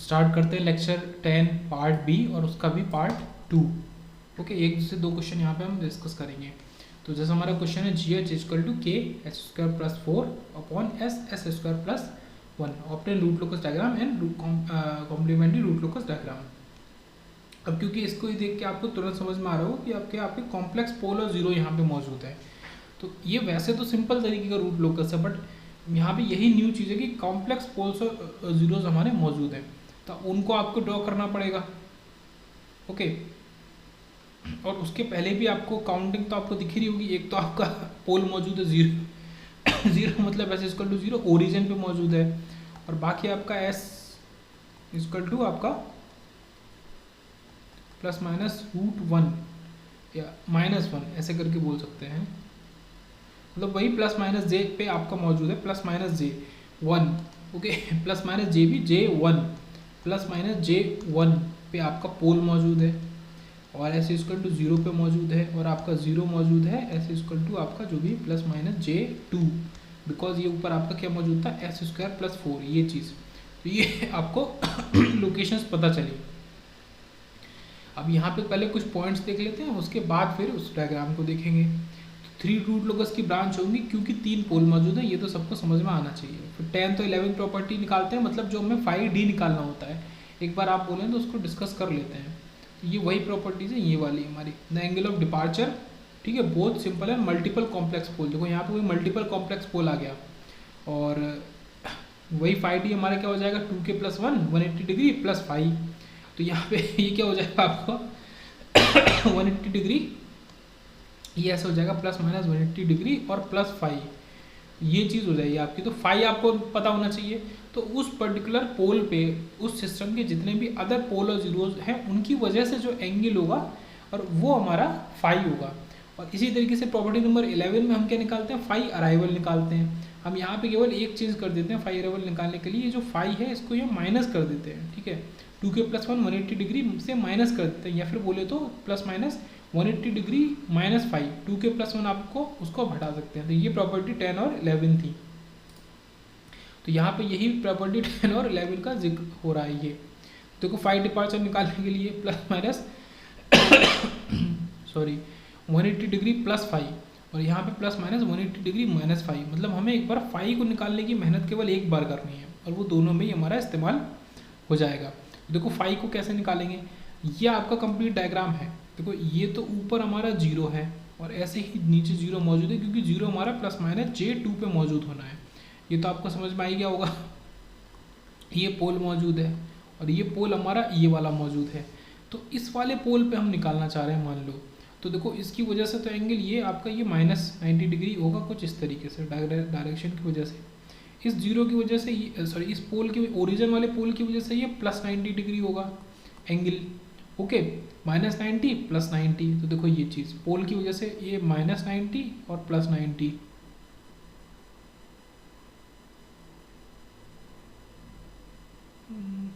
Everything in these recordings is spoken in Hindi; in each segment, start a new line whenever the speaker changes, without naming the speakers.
स्टार्ट करते हैं लेक्चर 10 पार्ट बी और उसका भी पार्ट 2। ओके, एक से दो क्वेश्चन यहाँ पे हम डिस्कस करेंगे। तो जैसे हमारा क्वेश्चन है G H equal to K H square plus 4 upon S S square plus 1 obtain root locus diagram and complementary root locus diagram. अब क्योंकि इसको ही देख के आपको तुरंत समझ में आ रहा हो कि आपके कॉम्प्लेक्स पोल और जीरो यहाँ पे मौजूद है। तो ये वैसे तो सिंपल तरीके का रूट लोकस है, बट यहाँ पे यही न्यू चीज़ है कि कॉम्प्लेक्स पोल्स और जीरोज हमारे मौजूद हैं, तो उनको आपको ड्रॉ करना पड़ेगा। ओके, और उसके पहले भी आपको काउंटिंग तो आपको दिख रही होगी। एक तो आपका पोल मौजूद है जीरो जीरो मतलब S equal to zero origin पे मौजूद है, और बाकी आपका एस इक्वल टू आपका प्लस माइनस रूट 1 या -1 ऐसे करके बोल सकते हैं। मतलब वही प्लस माइनस जे पे आपका मौजूद है, प्लस माइनस जे 1। ओके, प्लस माइनस जे भी जे 1 प्लस माइनस जे 1 पे आपका पोल मौजूद है, और एस इक्वल टू जीरो पे मौजूद है, और आपका जीरो मौजूद है एस इक्वल टू आपका जो भी प्लस माइनस जे 2, बिकॉज ये ऊपर आपका क्या मौजूद था एस स्क्वायर प्लस 4 ये चीज़। तो ये आपको लोकेशंस पता चली। अब यहाँ पे पहले कुछ पॉइंट्स देख लेते हैं, उसके बाद फिर उस डायग्राम को देखेंगे। तो 3 रूट लोकस की ब्रांच होंगी क्योंकि 3 पोल मौजूद है, ये तो सबको समझ में आना चाहिए। फिर 10 तो 11 प्रॉपर्टी निकालते हैं, मतलब जो हमें 5D निकालना होता है। एक बार आप बोलें तो उसको डिस्कस कर लेते हैं। तो ये वही प्रॉपर्टीज है, ये वाली हमारी द एंगल ऑफ डिपार्चर। ठीक है, बहुत सिंपल है। मल्टीपल कॉम्प्लेक्स पोल, देखो यहाँ पे वही मल्टीपल कॉम्प्लेक्स पोल आ गया, और वही 5D हमारा क्या हो जाएगा 2k प्लस 1 180 डिग्री प्लस 5। तो यहाँ पे ये क्या हो जाएगा आपको 180 डिग्री, ये ऐसा हो जाएगा प्लस माइनस 180 डिग्री और प्लस 5, ये चीज़ हो जाएगी आपकी। तो 5 आपको पता होना चाहिए। तो उस पर्टिकुलर पोल पे उस सिस्टम के जितने भी अदर पोल और जीरोज हैं उनकी वजह से जो एंगल होगा और वो हमारा 5 होगा। और इसी तरीके से प्रॉपर्टी नंबर 11 में हम क्या निकालते हैं 5 अराइवल निकालते हैं। हम यहाँ पे केवल एक चीज़ कर देते हैं 5 अराइवल निकालने के लिए, ये जो 5 है इसको ये माइनस कर देते हैं। ठीक है, 2k प्लस 1 180 डिग्री से माइनस कर देते हैं, या फिर बोले तो plus minus 180 degree minus 5 2k plus 1 आपको उसको हटा सकते हैं। तो ये प्रॉपर्टी 10 और 11 थी। तो यहाँ पे यही प्रॉपर्टी 10 और 11 का जिक्र हो रहा है। ये देखो 5 डिपार्चर निकालने के लिए plus minus sorry 180 degree plus 5, और यहाँ पे प्लस माइनस 180 डिग्री माइनस 5। मतलब हमें एक बार 5 को निकालने की मेहनत केवल एक बार करनी है, और वो दोनों में ही हमारा इस्तेमाल हो जाएगा। देखो 5 को कैसे निकालेंगे, ये आपका कंप्लीट डायग्राम है। देखो ये तो ऊपर हमारा जीरो है, और ऐसे ही नीचे जीरो मौजूद है क्योंकि जीरो हमारा प्लस माइनस J2 पे मौजूद होना है। ये तो आपको समझ में आ गया होगा। ये पोल मौजूद है और ये पोल हमारा ये वाला मौजूद है। तो इस वाले पोल पे हम निकालना चाह रहे हैं मान लो। तो देखो इसकी वजह से तो एंगल ये आपका ये -90 डिग्री होगा कुछ इस तरीके से, डायरेक्शन की वजह से। इस जीरो की वजह से ये सॉरी इस पोल के ओरिजिन वाले पोल की वजह से ये प्लस 90 डिग्री होगा एंगल। Okay, -90 plus 90। तो देखो ये चीज़ पोल की वजह से ये -90 और प्लस 90।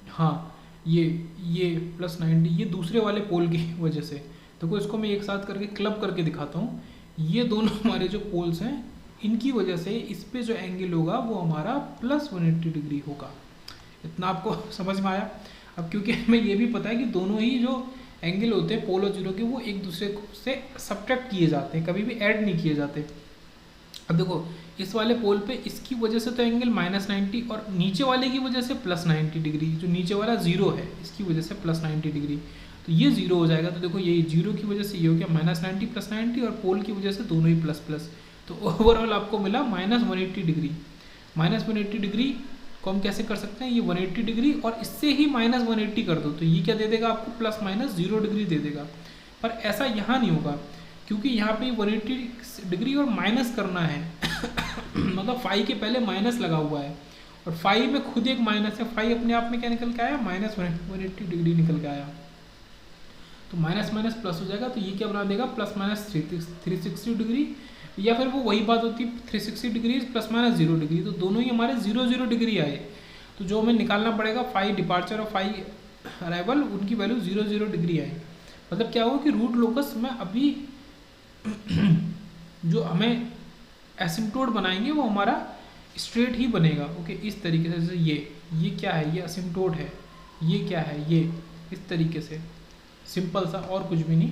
हाँ, ये प्लस 90 ये दूसरे वाले पोल की वजह से। देखो इसको मैं एक साथ करके क्लब करके दिखाता हूँ। ये दोनों हमारे जो पोल्स हैं इनकी वजह से इस पे जो एंगल होगा वो हमारा प्लस 180 डिग्री होगा। इतना आपको समझ में आया। अब क्योंकि हमें ये भी पता है कि दोनों ही जो एंगल होते हैं पोल और जीरो के वो एक दूसरे से सब्ट्रैक्ट किए जाते हैं, कभी भी ऐड नहीं किए जाते। अब देखो इस वाले पोल पे इसकी वजह से तो एंगल -90 और नीचे वाले की वजह से प्लस 90 डिग्री, जो नीचे वाला जीरो है इसकी वजह से प्लस 90 डिग्री। तो ये जीरो हो जाएगा। तो देखो ये जीरो की वजह से ये हो गया -90 प्लस 90, और पोल की वजह से दोनों ही प्लस प्लस। तो ओवरऑल आपको मिला -180 डिग्री। -180 डिग्री को हम कैसे कर सकते हैं, ये 180 डिग्री और इससे ही -180 कर दो तो ये क्या दे देगा आपको प्लस माइनस 0 डिग्री दे देगा। पर ऐसा यहाँ नहीं होगा क्योंकि यहाँ पे 180 डिग्री और माइनस करना है मतलब 5 के पहले माइनस लगा हुआ है, और 5 में खुद एक माइनस है। 5 अपने आप में क्या निकल के आया -180 डिग्री निकल के आया। तो माइनस माइनस प्लस हो जाएगा। तो ये क्या बना देगा प्लस माइनस 360 डिग्री, या फिर वो वही बात होती है 360 डिग्री प्लस माइनस 0 डिग्री। तो दोनों ही हमारे 0 डिग्री आए। तो जो हमें निकालना पड़ेगा 5 डिपार्चर और 5 अराइवल, उनकी वैल्यू 0 डिग्री आए। मतलब क्या होगा कि रूट लोकस में अभी जो हमें एसिम्प्टोट बनाएंगे वो हमारा स्ट्रेट ही बनेगा। ओके, इस तरीके से। जैसे ये क्या है, ये एसिम्प्टोट है, ये क्या है, ये इस तरीके से सिंपल सा, और कुछ भी नहीं।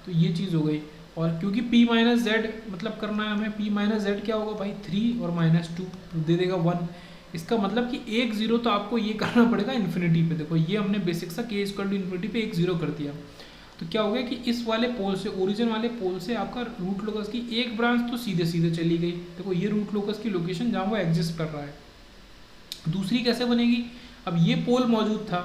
तो ये चीज़ हो गई। और क्योंकि p माइनस जेड मतलब करना है हमें, p माइनस जेड क्या होगा भाई 3 और -2 तो दे देगा 1। इसका मतलब कि एक जीरो तो आपको ये करना पड़ेगा इन्फिनिटी पे। देखो ये हमने बेसिक सा k इक्वल टू इन्फिनिटी पे एक जीरो कर दिया, तो क्या हो गया कि इस वाले पोल से, ओरिजिन वाले पोल से आपका रूट लोकस की एक ब्रांच तो सीधे सीधे चली गई। देखो ये रूट लोकस की लोकेशन जहाँ वो एग्जिस्ट कर रहा है। दूसरी कैसे बनेगी, अब ये पोल मौजूद था,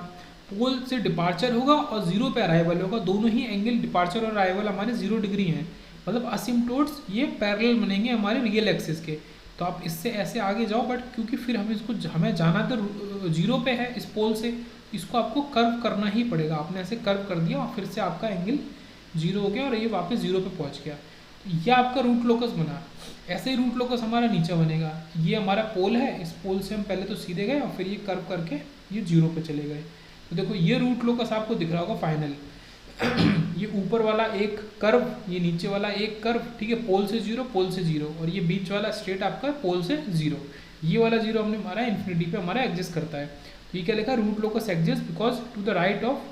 पोल से डिपार्चर होगा और जीरो पे अराइवल होगा, दोनों ही एंगल डिपार्चर और अराइवल हमारे 0 डिग्री हैं, मतलब असिम्प्टोट्स ये पैरेलल बनेंगे हमारे रियल एक्सिस के। तो आप इससे ऐसे आगे जाओ, बट क्योंकि फिर हम इसको, हमें जाना तो जीरो पे है इस पोल से, इसको आपको कर्व करना ही पड़ेगा। आपने ऐसे कर्व कर दिया और फिर से आपका एंगल जीरो हो गया और ये वापस जीरो पे पहुंच गया। तो ये आपका रूट लोकस बना। ऐसे ही रूट लोकस हमारा नीचे बनेगा, ये हमारा पोल है, इस पोल से हम पहले तो सीधे गए और फिर ये कर्व करके ये जीरो पे चले गए। तो देखो ये रूट लोकस आपको दिख रहा होगा फाइनल। ये ऊपर वाला एक कर्व, ये नीचे वाला एक कर्व, ठीक है, पोल से जीरो, पोल से जीरो, और ये बीच वाला स्ट्रेट आपका पोल से जीरो। ये वाला जीरो हमने मारा इन्फिनिटी पे हमारा एग्जिस्ट करता है। तो ये क्या लिखा, root locus exist because to the right of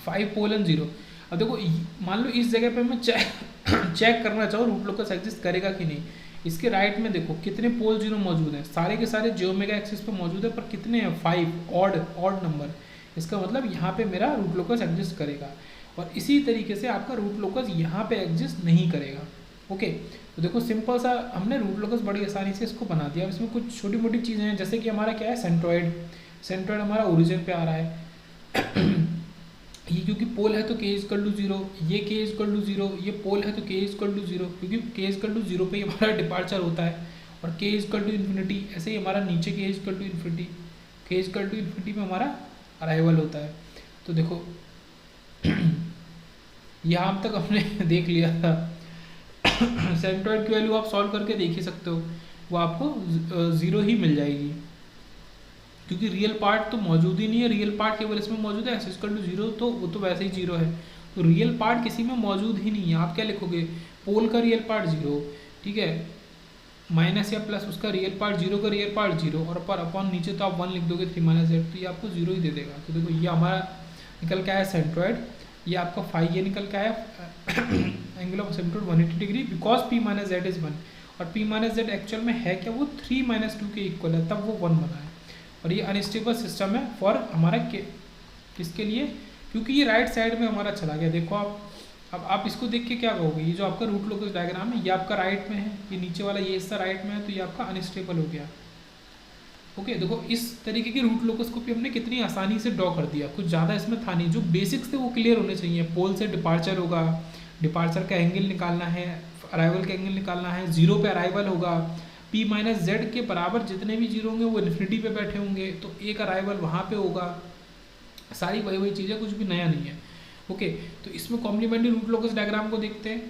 5 pole and zero. अब देखो मान लो इस जगह पे मैं चेक करना चाहूँ रूट लोकस एग्जिस्ट करेगा कि नहीं। इसके राइट में देखो कितने पोल जीरो मौजूद हैं, सारे के सारे जियोमेगा एक्सिस पे मौजूद है, पर कितने हैं 5, ऑड नंबर। इसका मतलब यहाँ पे मेरा रूट लोकस एग्जिस्ट करेगा, और इसी तरीके से आपका रूट लोकस यहाँ पे एग्जिस्ट नहीं करेगा। ओके, तो देखो सिंपल सा हमने रूट लोकस बड़ी आसानी से इसको बना दिया। इसमें कुछ छोटी मोटी चीज़ें हैं, जैसे कि हमारा क्या है सेंट्रॉइड, सेंट्रॉइड हमारा ओरिजिन पे आ रहा है। ये क्योंकि पोल है तो k इक्वल टू 0, ये k इक्वल टू 0, ये पोल है तो k इक्वल टू 0, क्योंकि k इक्वल टू 0 पे ही हमारा डिपार्चर होता है, और k इक्वल टू इन्फिनिटी, ऐसे ही हमारा नीचे k equal to infinity, k equal to infinity में हमारा अराइवल होता है। तो देखो यहाँ तक हमने देख लिया था। सेंट्रॉइड की वैल्यू आप सॉल्व करके देख ही सकते हो, वो आपको 0 ही मिल जाएगी, क्योंकि रियल पार्ट तो मौजूद ही नहीं है। रियल पार्ट केवल इसमें मौजूद है, x = 0, तो वो तो वैसे ही 0 है। तो रियल पार्ट किसी में मौजूद ही नहीं है। आप क्या लिखोगे, पोल का रियल पार्ट 0, ठीक है, माइनस या प्लस उसका रियल पार्ट 0 का रियल पार्ट 0, और पर अपॉन नीचे तो आप 1 लिख दोगे 3 - z, तो ये आपको 0 ही दे देगा। तो देखो ये हमारा निकल के आया सेंट्रॉइड, ये आपका फाई, ये निकल के आया angle of centroid 180 degree, because p - z is 1, और p - z एक्चुअल में है क्या, वो 3 - 2 के इक्वल है, तब वो 1 बना है। और ये अनस्टेबल सिस्टम है फॉर हमारा किसके लिए, क्योंकि ये राइट साइड में हमारा चला गया। देखो अब आप इसको देख के क्या कहोगे, ये जो आपका रूट लोकस डायग्राम है ये आपका राइट में है, ये नीचे वाला ये हिस्सा राइट में है, तो ये आपका अनस्टेबल हो गया। ओके, देखो इस तरीके के रूट लोकस को भी हमने कितनी आसानी से ड्रॉ कर दिया, कुछ ज़्यादा इसमें था नहीं। जो बेसिक्स थे वो क्लियर होने चाहिए। पोल से डिपार्चर होगा, डिपार्चर का एंगल निकालना है, अराइवल का एंगल निकालना है, 0 पे अराइवल होगा, p - z के बराबर जितने भी जीरो होंगे वो इन्फिनिटी पे बैठे होंगे, तो एक अराइवल वहाँ पे होगा। सारी वही चीज़ें, कुछ भी नया नहीं है। ओके, तो इसमें कॉम्प्लीमेंट्री रूट लोकस डायग्राम को देखते हैं।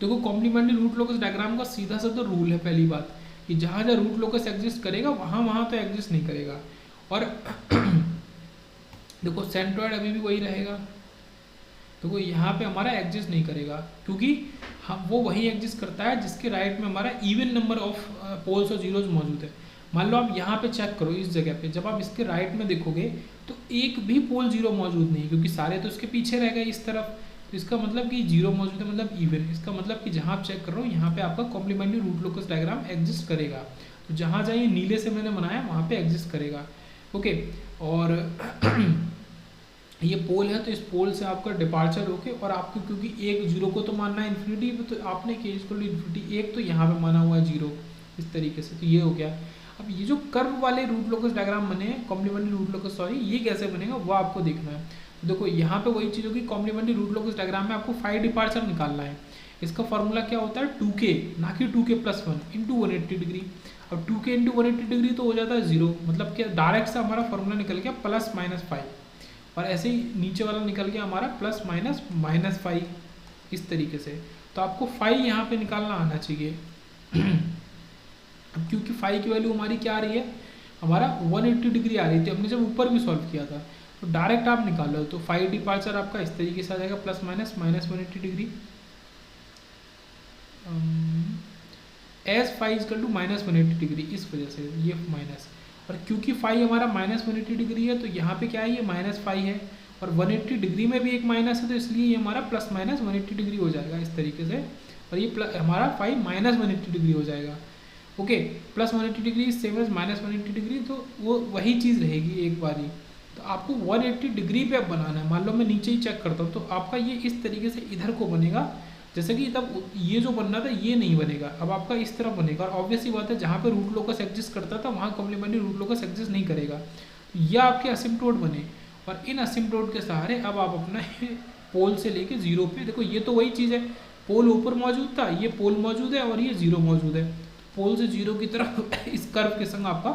देखो कॉम्प्लीमेंट्री रूट लोकस डायग्राम का सीधा सा तो रूल है, पहली बात कि जहाँ जहाँ रूट लोकस एग्जिस्ट करेगा वहाँ तो एग्जिस्ट नहीं करेगा। और देखो सेंट्रॉइड अभी भी वही रहेगा, देखो यहाँ पे हमारा एग्जिस्ट नहीं करेगा, क्योंकि हम वो वही एग्जिस्ट करता है जिसके राइट में हमारा इवन नंबर ऑफ पोल्स और जीरोज मौजूद है। मान लो आप यहाँ पे चेक करो, इस जगह पे जब आप इसके राइट में देखोगे तो एक भी पोल जीरो मौजूद नहीं, क्योंकि सारे तो इसके पीछे रह गए इस तरफ। तो इसका मतलब कि जीरो मौजूद है, मतलब इवन। इसका मतलब कि जहाँ आप चेक कर रहे हो यहाँ पे आपका complementary root locus diagram exist करेगा। तो जहाँ जहाँ ये नीले से मैंने बनाया वहाँ पे एग्जिस्ट करेगा। ओके, और ये पोल है तो इस पोल से आपका डिपार्चर होके, और आपको क्योंकि एक जीरो को तो मानना है इन्फिनिटी पे, तो आपने k = इन्फिनिटी एक तो यहाँ पे माना हुआ है जीरो, इस तरीके से। तो ये हो गया। अब ये जो कर्व वाले रूट लोकस डायग्राम बने हैं, कॉम्प्लीमेंट्री रूट लोकस, सॉरी, ये कैसे बनेगा वो आपको देखना है। तो देखो यहाँ पे वही चीज़ होगी, कॉम्प्लीमेंट्री रूट लोकस डायग्राम में आपको 5 डिपार्चर निकालना है। इसका फॉर्मूला क्या होता है, 2k, ना कि 2k + 1 × 180 डिग्री। अब 2k × 180 डिग्री तो हो जाता है 0, मतलब क्या डायरेक्ट से हमारा फॉर्मूला निकल गया +-5, और ऐसे ही नीचे वाला निकल गया हमारा +-5 इस तरीके से। तो आपको फाई यहाँ पे निकालना आना चाहिए। अब क्योंकि फाई की वैल्यू हमारी क्या आ रही है, हमारा 180 डिग्री आ रही थी, हमने जब ऊपर भी सॉल्व किया था, तो डायरेक्ट आप निकालो। तो 5 डिपार्चर आपका इस तरीके से आ जाएगा, +-, -180 degree. As phi is equal to -180 degree, इस वजह से ये माइनस, और क्योंकि फाई हमारा -180 डिग्री है तो यहाँ पे क्या है, ये -फाई है, और 180 डिग्री में भी एक माइनस है, तो इसलिए ये हमारा +-180 डिग्री हो जाएगा इस तरीके से, और ये हमारा फाई -180 डिग्री हो जाएगा। Okay, +180 degree same as -180 degree, तो वो वही चीज़ रहेगी एक बारी। तो आपको 180 डिग्री पे अब बनाना है। मान लो मैं नीचे ही चेक करता हूँ, तो आपका ये इस तरीके से इधर को बनेगा, जैसे कि तब ये जो बनना था ये नहीं बनेगा, अब आपका इस तरह बनेगा। और ऑब्वियसली बात है, जहाँ पे रूट लोकस एग्जिस्ट करता था वहाँ कॉम्प्लीमेंट्री रूट लोकस एग्जिस्ट नहीं करेगा। तो ये आपके असिम्प्टोट बने, और इन असिम्प्टोट के सहारे अब आप अपना पोल से लेके जीरो पे, देखो ये तो वही चीज़ है, पोल ऊपर मौजूद था, ये पोल मौजूद है, और ये जीरो मौजूद है। पोल से जीरो की तरफ इस कर्व के संग आपका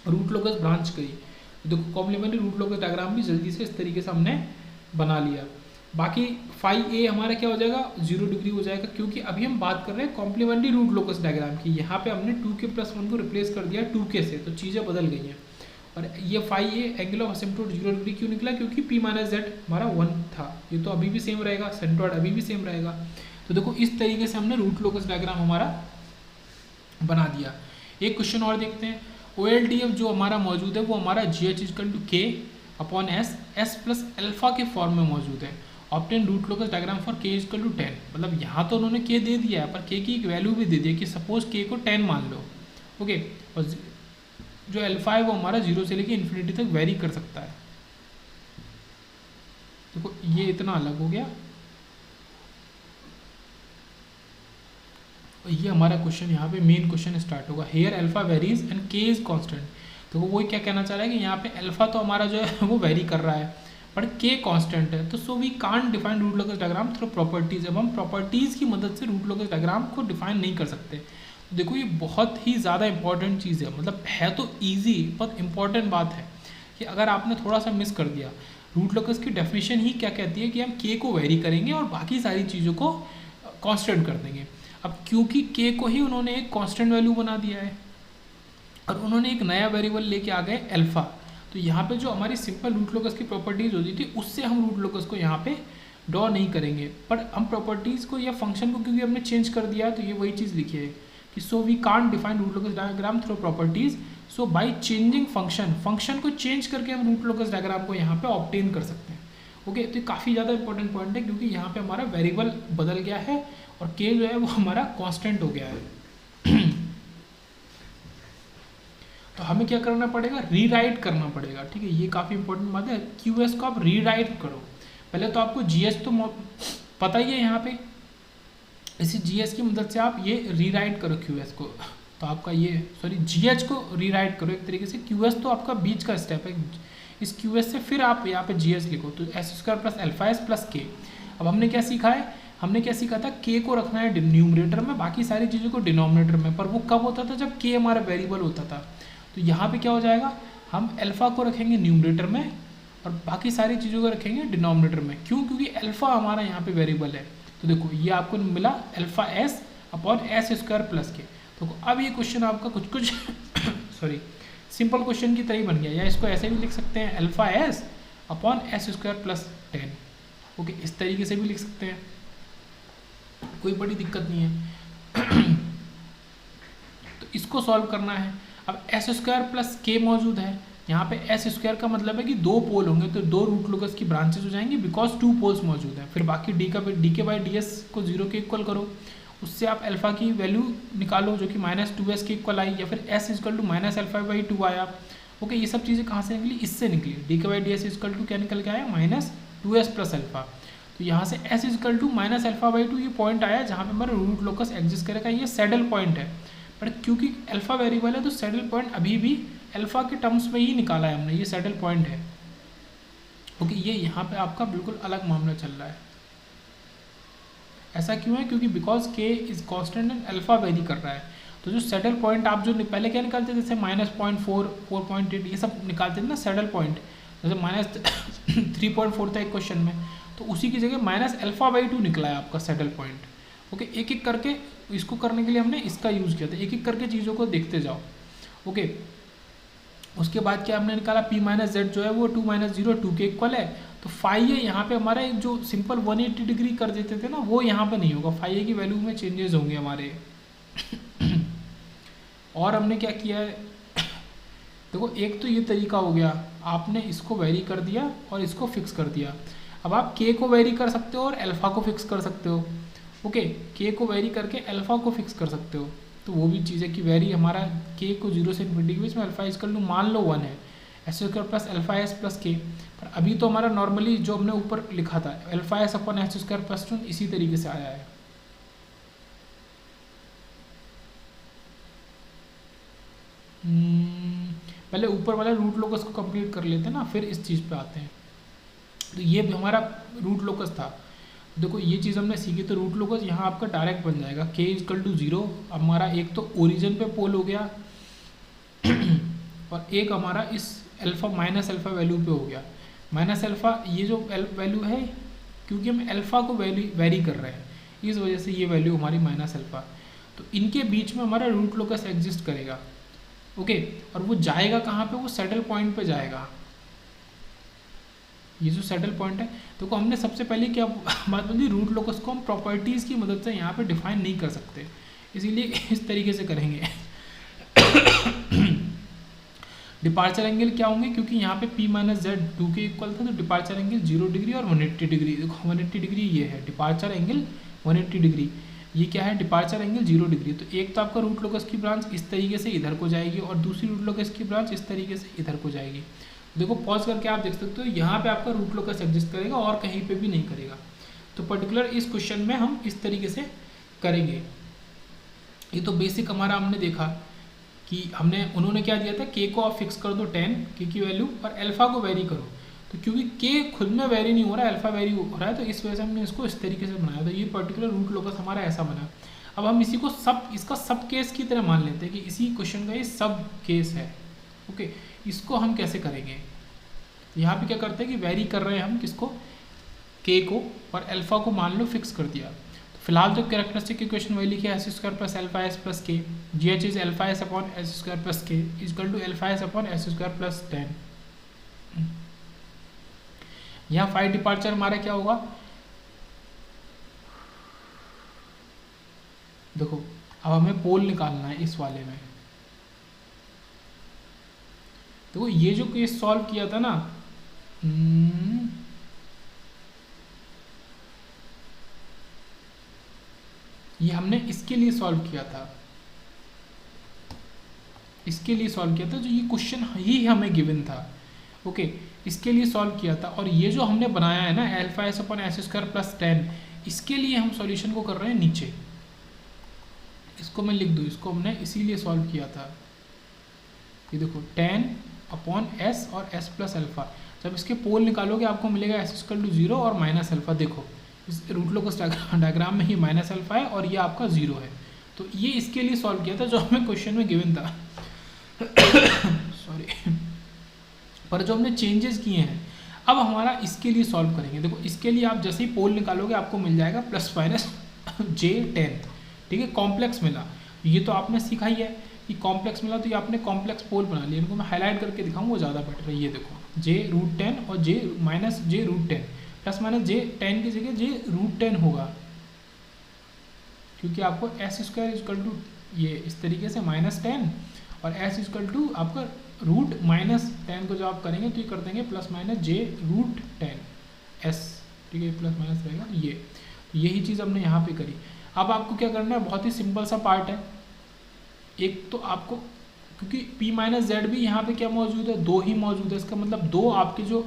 रूट लोकस ब्रांच करी। देखो कॉम्प्लीमेंट्री रूट लोकस डायग्राम भी जल्दी से इस तरीके से हमने बना लिया। बाकी फाई ए हमारा क्या हो जाएगा, 0 डिग्री हो जाएगा, क्योंकि अभी हम बात कर रहे हैं कॉम्प्लीमेंट्री रूट लोकस डायग्राम की। यहाँ पे हमने 2k+1 को रिप्लेस कर दिया 2k से, तो चीज़ें बदल गई हैं। और ये phi A angle of asymptote 0 degree क्यों निकला, क्योंकि p-z हमारा 1 था। ये तो अभी भी सेम रहेगा, सेंट्रोइड अभी भी सेम रहेगा। तो देखो इस तरीके से हमने रूट लोकस डायग्राम हमारा बना दिया। एक क्वेश्चन और देखते हैं। OLTF जो हमारा मौजूद है वो हमारा GH=K/S, S+α के फॉर्म में मौजूद है। Obtain root locus diagram for K=10, मतलब यहाँ तो उन्होंने K दे दिया है, पर K की एक वैल्यू भी दे दी है कि सपोज K को 10 मान लो। ओके, और जो अल्फा है वो हमारा 0 से लेके इन्फिनिटी तक वेरी कर सकता है। देखो ये इतना अलग हो गया, ये हमारा क्वेश्चन, यहाँ पे मेन क्वेश्चन स्टार्ट होगा। हेयर अल्फा वेरीज एंड के इज कांस्टेंट। तो वो क्या कहना चाह रहा है कि यहाँ पे अल्फा तो हमारा जो है वो वेरी कर रहा है, बट के कांस्टेंट है। तो so we can't define root locus diagram through properties. अब हम प्रॉपर्टीज़ की मदद से रूट लोकस डायग्राम को डिफाइन नहीं कर सकते। तो देखो ये बहुत ही ज़्यादा इंपॉर्टेंट चीज़ है, मतलब है तो ईजी पर इंपॉर्टेंट बात है कि अगर आपने थोड़ा सा मिस कर दिया, रूट लोकस की डेफिनेशन ही क्या कहती है कि हम के को वेरी करेंगे और बाकी सारी चीज़ों को कॉन्स्टेंट कर देंगे। अब क्योंकि के को ही उन्होंने एक कांस्टेंट वैल्यू बना दिया है और उन्होंने एक नया वेरिएबल लेके आ गए अल्फा, तो यहाँ पे जो हमारी सिंपल रूट लोकस की प्रॉपर्टीज होती थी उससे हम रूट लोकस को यहाँ पे ड्रॉ नहीं करेंगे, पर हम प्रॉपर्टीज़ को या फंक्शन को क्योंकि हमने चेंज कर दिया तो ये वही चीज़ लिखी है कि so we can't define root locus diagram through properties, so by changing function को चेंज करके हम रूट लोकस डायग्राम को यहाँ पे ऑब्टेन कर सकते हैं। ओके, तो काफ़ी ज़्यादा इंपॉर्टेंट पॉइंट है क्योंकि यहाँ पे हमारा वेरिएबल बदल गया है और के जो है वो हमारा कांस्टेंट हो गया है। तो हमें क्या करना पड़ेगा, रीराइट करना पड़ेगा। ठीक है, ये काफ़ी इंपॉर्टेंट बात है। क्यूएस को आप रीराइट करो। पहले तो आपको जीएस तो पता ही है, यहाँ पे इसी जीएस की मदद से आप ये रीराइट करो क्यूएस को। तो आपका ये जीएच को रीराइट करो एक तरीके से। क्यूएस तो आपका बीच का स्टेप है, इस क्यूएस से फिर आप यहाँ पे जीएस लिखो, तो s² + αs + k। अब हमने क्या सीखा है, हमने क्या सीखा था, k को रखना है न्यूमरेटर में, बाकी सारी चीज़ों को डिनोमिनेटर में। पर वो कब होता था, जब k हमारा वेरिएबल होता था। तो यहाँ पे क्या हो जाएगा, हम अल्फा को रखेंगे न्यूमरेटर में और बाकी सारी चीज़ों को रखेंगे डिनोमिनेटर में। क्यों, क्योंकि अल्फा हमारा यहाँ पे वेरिएबल है। तो देखो ये आपको मिला αs/s² + k। तो अब ये क्वेश्चन आपका कुछ सिंपल क्वेश्चन की तरह बन गया, या इसको ऐसे भी लिख सकते हैं αs/s² + 10। ओके, इस तरीके से भी लिख सकते हैं, कोई बड़ी दिक्कत नहीं है। तो इसको सॉल्व करना है। अब s² + k मौजूद है, यहाँ पे s² का मतलब है कि 2 पोल होंगे, तो 2 रूट लोकस की ब्रांचेस हो जाएंगी बिकॉज 2 पोल्स मौजूद हैं। फिर बाकी dk/ds को 0 के इक्वल करो, उससे आप अल्फा की वैल्यू निकालो जो कि -2s के इक्वल आई, या फिर s = -α/2 आया। ओके, ये सब चीज़ें कहाँ से निकली, इससे निकली। dk/ds = क्या निकल के आया, -2s + α। तो यहाँ से s = -α/2 ये पॉइंट आया जहाँ पे हमारा रूट लोकस एग्जिस्ट करेगा, ये सैडल पॉइंट है। पर क्योंकि अल्फा वेरिएबल है तो सैडल पॉइंट अभी भी अल्फा के टर्म्स में ही निकाला है हमने, ये सैडल पॉइंट है। ओके, ये यहाँ पे आपका बिल्कुल अलग मामला चल रहा है। ऐसा क्यों है, क्योंकि बिकॉज के is constant and alpha very कर रहा है। तो जो सैडल पॉइंट आप जो पहले क्या निकालते थे, जैसे -0.4, 4.8 ये सब निकालते थे ना सैडल पॉइंट, जैसे -3.4 था एक क्वेश्चन में, तो उसी की जगह -α/2 निकला है आपका सैडल पॉइंट। ओके, एक एक करके इसको करने के लिए हमने इसका यूज़ किया था, एक एक करके चीज़ों को देखते जाओ। ओके, उसके बाद क्या हमने निकाला, p-z जो है वो 2 - 0 2 के इक्वल है। तो फाई ए यहाँ पे हमारा एक जो सिंपल 180 डिग्री कर देते थे ना, वो यहाँ पे नहीं होगा, फाई ए की वैल्यू में चेंजेस होंगे हमारे। और हमने क्या किया है, देखो एक तो ये तरीका हो गया, आपने इसको वेरी कर दिया और इसको फिक्स कर दिया। अब आप के को वेरी कर सकते हो और अल्फ़ा को फिक्स कर सकते हो। ओके, के को वेरी करके अल्फ़ा को फिक्स कर सकते हो। तो वो भी चीज़ है कि वेरी हमारा के को 0 से इन्फिनिटी के बीच में अल्फ़ा इक्वल टू मान लो 1 है, S square plus alpha S plus के। पर अभी तो हमारा नॉर्मली जो हमने ऊपर लिखा था alpha S upon S square plus 2 इसी तरीके से आया है। पहले ऊपर वाला रूट लोकस को कंप्लीट कर लेते हैं ना, फिर इस चीज़ पे आते हैं। तो ये भी हमारा रूट लोकस था। देखो ये चीज़ हमने सीखी, तो रूट लोकस यहाँ आपका डायरेक्ट बन जाएगा के इक्वल टू 0। हमारा एक तो ओरिजिन पे पोल हो गया और एक हमारा इस अल्फ़ा माइनस अल्फ़ा वैल्यू पे हो गया। माइनस अल्फ़ा ये जो वैल्यू है, क्योंकि हम अल्फ़ा को वेरी कर रहे हैं, इस वजह से ये वैल्यू हमारी माइनस अल्फ़ा। तो इनके बीच में हमारा रूट लोकस एग्जिस्ट करेगा। ओके, और वो जाएगा कहाँ पे, वो सेटल पॉइंट पे जाएगा। ये जो सेटल पॉइंट है, तो हमने सबसे पहले क्या बात बोली, रूट लोकस को हम प्रॉपर्टीज़ की मदद से यहाँ पे डिफाइन नहीं कर सकते, इसीलिए इस तरीके से करेंगे। डिपार्चर एंगल क्या होंगे, क्योंकि यहाँ पे p माइनस जेड 2 के इक्वल था, तो डिपार्चर एंगल 0 डिग्री और 180 डिग्री। देखो 180 डिग्री ये है डिपार्चर एंगल, 180 डिग्री ये क्या है, डिपार्चर एंगल 0 डिग्री। तो एक तो आपका रूट लोकस की ब्रांच इस तरीके से इधर को जाएगी और दूसरी रूट लोकस की ब्रांच इस तरीके से इधर को जाएगी। देखो पॉज करके आप देख सकते हो, यहाँ पे आपका रूट लोकस एग्जिस्ट करेगा और कहीं पे भी नहीं करेगा। तो पर्टिकुलर इस क्वेश्चन में हम इस तरीके से करेंगे। ये तो बेसिक हमारा हमने देखा कि उन्होंने क्या दिया था, के को आप फिक्स कर दो 10 के की वैल्यू और अल्फ़ा को वेरी करो। तो क्योंकि के खुद में वेरी नहीं हो रहा है, अल्फ़ा वेरी हो रहा है, तो इस वजह से हमने इसको इस तरीके से बनाया। तो ये पर्टिकुलर रूट लोकस हमारा ऐसा बना। अब हम इसी को इसका सब केस की तरह मान लेते हैं कि इसी क्वेश्चन का ये सब केस है। ओके, इसको हम कैसे करेंगे, यहाँ पे क्या करते हैं कि वेरी कर रहे हैं हम किसको, के को, और अल्फ़ा को मान लो फिक्स कर दिया। तो फिलहाल तो कैरेक्टरिस्टिक इक्वेशन वही लिखी है, S square plus alpha S plus K, G H is alpha S upon S square plus K equal to alpha S upon S square plus 10। यहाँ फाइव डिपार्चर हमारा क्या होगा, देखो अब हमें पोल निकालना है इस वाले में। देखो ये जो केस सॉल्व किया था ना, ये हमने इसके लिए सॉल्व किया था, इसके लिए सॉल्व किया था, जो ये क्वेश्चन ही हमें गिवन था। ओके, इसके लिए सॉल्व किया था। और ये जो हमने बनाया है ना alpha S upon S square plus 10, इसके लिए हम सॉल्यूशन को कर रहे हैं नीचे। इसको मैं लिख दूँ, इसको हमने इसीलिए सॉल्व किया था। ये देखो 10 अपॉन एस और एस प्लस अल्फा, जब इसके पोल निकालोगे आपको मिलेगा एस स्क्वायर टू 0 और माइनस अल्फा। देखो इस रूट लोकस डायग्राम में ही माइनस अल्फा है और ये आपका 0 है। तो ये इसके लिए सॉल्व किया था जो हमें क्वेश्चन में गिवन था। सॉरी, पर जो हमने चेंजेस किए हैं अब हमारा इसके लिए सॉल्व करेंगे। देखो इसके लिए आप जैसे ही पोल निकालोगे आपको मिल जाएगा प्लस माइनस J10, ठीक है, कॉम्प्लेक्स मिला। ये तो आपने सीखा ही है कि कॉम्प्लेक्स मिला, तो ये आपने कॉम्प्लेक्स पोल बना लिया। इनको मैं हाईलाइट करके दिखाऊँ वो ज़्यादा बेटर है। ये देखो J√10 और J minus J√10, plus minus J10 की जगह J√10 होगा, क्योंकि आपको एस स्क्वायर इक्वल टू ये इस तरीके से -10 और एस इक्वल टू आपका रूट -10 को जब आप करेंगे तो ये कर देंगे प्लस माइनस J√10 एस, ठीक है, प्लस माइनस रहेगा। ये यही चीज़ हमने यहाँ पे करी। अब आपको क्या करना है, बहुत ही सिंपल सा पार्ट है। एक तो आपको, क्योंकि p माइनस जेड भी यहाँ पे क्या मौजूद है, 2 ही मौजूद है, इसका मतलब 2 आपके जो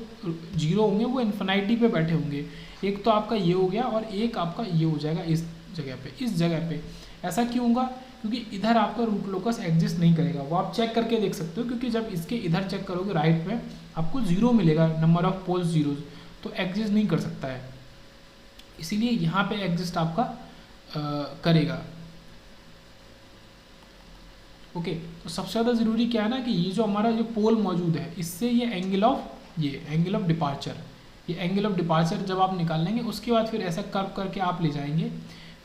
0 होंगे वो इन्फिनिटी पे बैठे होंगे। एक तो आपका ये हो गया और एक आपका ये हो जाएगा इस जगह पे, इस जगह पे। ऐसा क्यों होगा, क्योंकि इधर आपका रूट लोकस एग्जिस्ट नहीं करेगा। वो आप चेक करके देख सकते हो, क्योंकि जब इसके इधर चेक करोगे राइट में आपको 0 मिलेगा, नंबर ऑफ पोल्स 0, तो एग्जिस्ट नहीं कर सकता है, इसीलिए यहाँ पे एग्जिस्ट आपका करेगा। ओके, तो सबसे ज़्यादा ज़रूरी क्या है ना कि ये जो हमारा जो पोल मौजूद है इससे ये एंगल ऑफ डिपार्चर, ये एंगल ऑफ डिपार्चर जब आप निकाल लेंगे उसके बाद फिर ऐसा कर्व करके आप ले जाएंगे।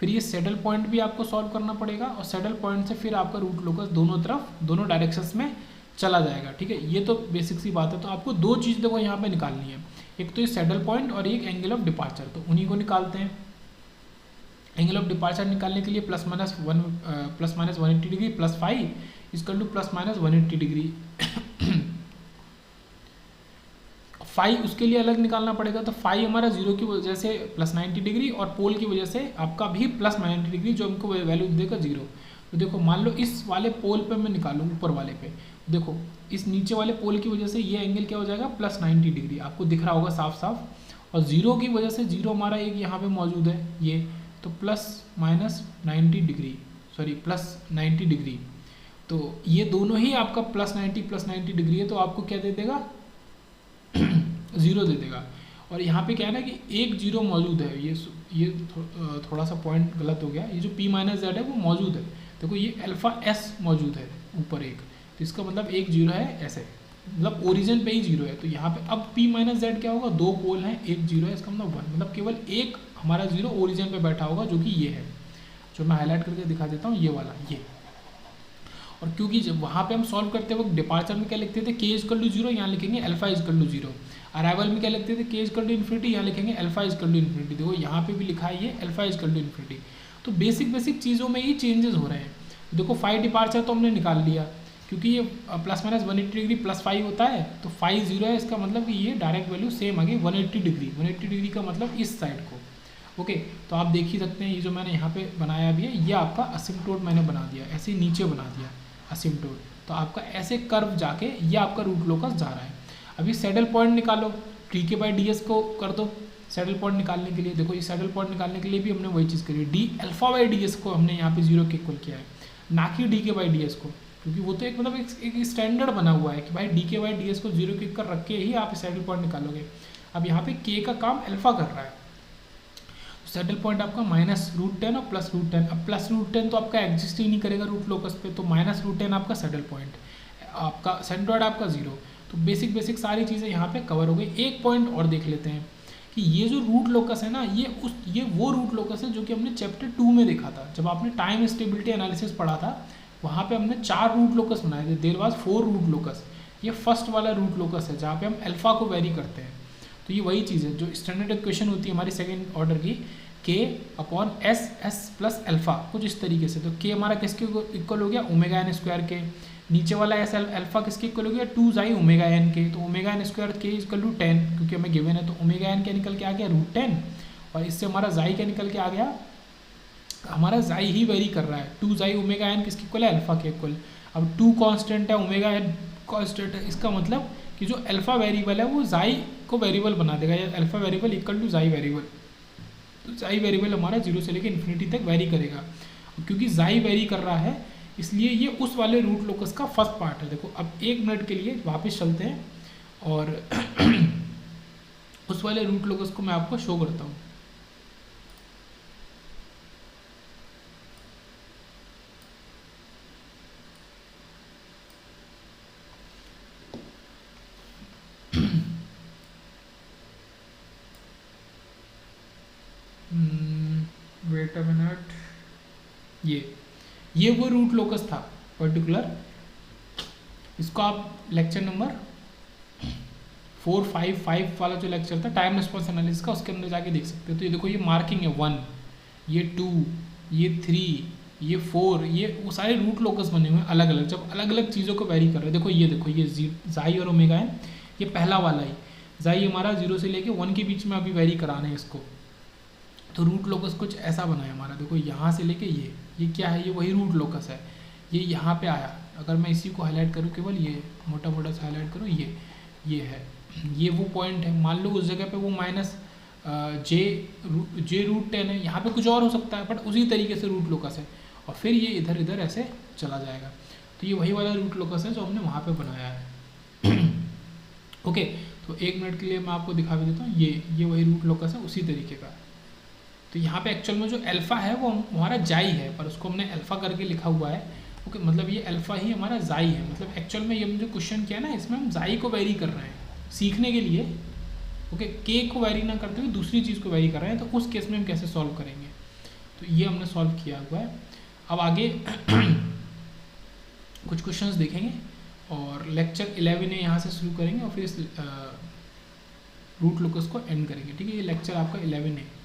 फिर ये सैडल पॉइंट भी आपको सॉल्व करना पड़ेगा और सैडल पॉइंट से फिर आपका रूट लोकस दोनों तरफ, दोनों डायरेक्शंस में चला जाएगा, ठीक है। ये तो बेसिक सी बात है। तो आपको 2 चीज़ देखो यहाँ पे निकालनी है, एक तो ये सैडल पॉइंट और एक एंगल ऑफ डिपार्चर, तो उन्हीं को निकालते हैं। एंगल ऑफ डिपार्चर निकालने के लिए plus minus 180 degree plus five is equal to plus minus 180 degree. Five उसके लिए अलग निकालना पड़ेगा, तो फाइव हमारा जीरो की वजह से प्लस 90 डिग्री और पोल की वजह से आपका भी प्लस 90 डिग्री, जो हमको वैल्यू देगा जीरो। तो देखो मान लो इस वाले पोल पे मैं निकालूँ, ऊपर वाले पे देखो इस नीचे वाले पोल की वजह से ये एंगल क्या हो जाएगा प्लस 90 डिग्री, आपको दिख रहा होगा साफ साफ। और जीरो की वजह से, जीरो हमारा एक यहाँ पे मौजूद है ये, तो plus minus 90 degree, sorry plus 90 degree. तो ये दोनों ही आपका प्लस 90 डिग्री है, तो आपको क्या दे देगा जीरो दे देगा। और यहाँ पे क्या है ना कि एक जीरो मौजूद है, ये थोड़ा सा पॉइंट गलत हो गया, ये जो p माइनस जेड है वो मौजूद है। देखो ये अल्फा s मौजूद है ऊपर एक, तो इसका मतलब एक जीरो है ऐसे, मतलब ओरिजिन पे ही जीरो है। तो यहाँ पे अब p माइनस जेड क्या होगा, दो पोल हैं एक जीरो है, इसका मतलब वन, मतलब केवल एक हमारा जीरो ओरिजिन पे बैठा होगा, जो कि ये है, जो मैं हाईलाइट करके दिखा देता हूँ, ये वाला ये। और क्योंकि जब वहाँ पे हम सॉल्व करते वक्त डिपार्चर में क्या लिखते थे k इजकल टू जीरो, यहाँ लिखेंगे alpha is equal to zero. Arrival में क्या लिखते थे k इजकल टू इन्फिनिटी, यहाँ लिखेंगे अल्फा इजकल टू इन्फिनिटी। देखो यहाँ पे भी लिखा है ये अल्फा इजकल टू इन्फिनिटी। तो बेसिक चीज़ों में ही चेंजेस हो रहे हैं। देखो फाइव डिपार्चर तो हमने निकाल लिया, क्योंकि ये plus minus 180 degree plus five होता है, तो फाइव जीरो है, इसका मतलब कि ये डायरेक्ट वैल्यू सेम आ गई 180 डिग्री। 180 डिग्री का मतलब इस साइड को। ओके, तो आप देख ही सकते हैं ये जो मैंने यहाँ पे बनाया भी है, ये आपका असिम्प्टोट मैंने बना दिया, ऐसे नीचे बना दिया असिम्प्टोट। तो आपका ऐसे कर्व जाके ये आपका रूट लोकस जा रहा है। अभी सैडल पॉइंट निकालो, dk/ds को कर दो सैडल पॉइंट निकालने के लिए। देखो ये सैडल पॉइंट निकालने के लिए भी हमने वही चीज़ करी है, d अल्फा/ds को हमने यहाँ पे जीरो के इक्वल किया है, ना कि dk/ds को, क्योंकि वो तो एक मतलब एक स्टैंडर्ड बना हुआ है कि भाई dk/ds को जीरो के इक्वल रख के ही आप सैडल पॉइंट निकालोगे। अब यहाँ पे k का काम अल्फा कर रहा है, सैडल पॉइंट आपका -√10 और +√10। अब +√10 तो आपका एग्जिस्ट ही नहीं करेगा रूट लोकस पे, तो -√10 आपका सैडल पॉइंट, आपका सेंट्रॉइड आपका जीरो। तो बेसिक सारी चीज़ें यहाँ पे कवर हो गई। एक पॉइंट और देख लेते हैं कि ये जो रूट लोकस है ना, ये वो रूट लोकस है जो कि हमने चैप्टर 2 में देखा था, जब आपने टाइम स्टेबिलिटी एनालिसिस पढ़ा था। वहाँ पे हमने 4 रूट लोकस बनाए थे, देयर वाज 4 रूट लोकस। ये फर्स्ट वाला रूट लोकस है जहाँ पे हम अल्फा को वेरी करते हैं। तो ये वही चीज़ है जो स्टैंडर्ड इक्वेशन होती है हमारी सेकेंड ऑर्डर की, k/s प्लस अल्फा, कुछ इस तरीके से। तो k हमारा किसके इक्वल हो गया, ω(n²) के। नीचे वाला s अल्फा किसके इक्वल हो गया, 2xi ω(n) के। तो ω(n²) k इक्वल टू 10, क्योंकि हमें गिवन है, तो ω(n) क्या निकल के आ गया √10। और इससे हमारा xi क्या निकल के आ गया, हमारा xi ही वेरी कर रहा है। 2xi ω(n) किसके इक्वल है, अल्फा के इक्वल। अब 2 कांस्टेंट है, ω(n) कांस्टेंट है, इसका मतलब कि जो अल्फा वेरिएबल है वो xi को वेरिएबल बना देगा, या alpha variable equal to xi variable. तो xi वेरिएबल हमारा 0 से लेकर इन्फिनिटी तक वेरी करेगा। क्योंकि xi वेरी कर रहा है, इसलिए ये उस वाले रूट लोकस का फर्स्ट पार्ट है। देखो अब 1 मिनट के लिए वापस चलते हैं और उस वाले रूट लोकस को मैं आपको शो करता हूँ। वेट अ मिनट, ये वो रूट लोकस था पर्टिकुलर। इसको आप लेक्चर नंबर 4, 5, 5 वाला जो लेक्चर था टाइम रिस्पॉन्स एनालिसिस का, उसके अंदर जाके देख सकते हो। तो ये देखो ये मार्किंग है 1, ये 2, ये 3, ये 4, ये वो सारे रूट लोकस बने हुए हैं अलग अलग, जब अलग अलग चीज़ों को वेरी कर रहे हैं। देखो ये xi और ओमेगा है, ये पहला वाला ही xi हमारा 0 से लेके 1 के बीच में अभी वेरी कराना है इसको। तो रूट लोकस कुछ ऐसा बना है हमारा, देखो यहाँ से लेके ये क्या है, ये वही रूट लोकस है। ये यहाँ पे आया, अगर मैं इसी को हाईलाइट करूँ, केवल ये मोटा मोटा सा हाईलाइट करूँ, ये है, ये वो पॉइंट है। मान लो उस जगह पे वो -j√10 है, यहाँ पे कुछ और हो सकता है, बट उसी तरीके से रूट लोकस है। और फिर ये इधर इधर ऐसे चला जाएगा। तो ये वही वाला रूट लोकस है जो हमने वहाँ पर बनाया है। ओके, तो 1 मिनट के लिए मैं आपको दिखा भी देता हूँ, ये वही रूट लोकस है उसी तरीके का। तो यहाँ पे एक्चुअल में जो अल्फा है वो हमारा जाई है, पर उसको हमने अल्फा करके लिखा हुआ है। ओके, मतलब ये अल्फा ही हमारा जाई है। मतलब एक्चुअल में ये जो क्वेश्चन किया ना, इसमें हम जाई को वेरी कर रहे हैं सीखने के लिए। ओके, के को वेरी ना करते हुए दूसरी चीज़ को वेरी कर रहे हैं, तो उस केस में हम कैसे सॉल्व करेंगे, तो ये हमने सॉल्व किया हुआ है। अब आगे कुछ क्वेश्चंस देखेंगे और लेक्चर 11 है यहाँ से शुरू करेंगे और फिर इस रूट लोकस को एंड करेंगे। ठीक है, ये लेक्चर आपका 11 है।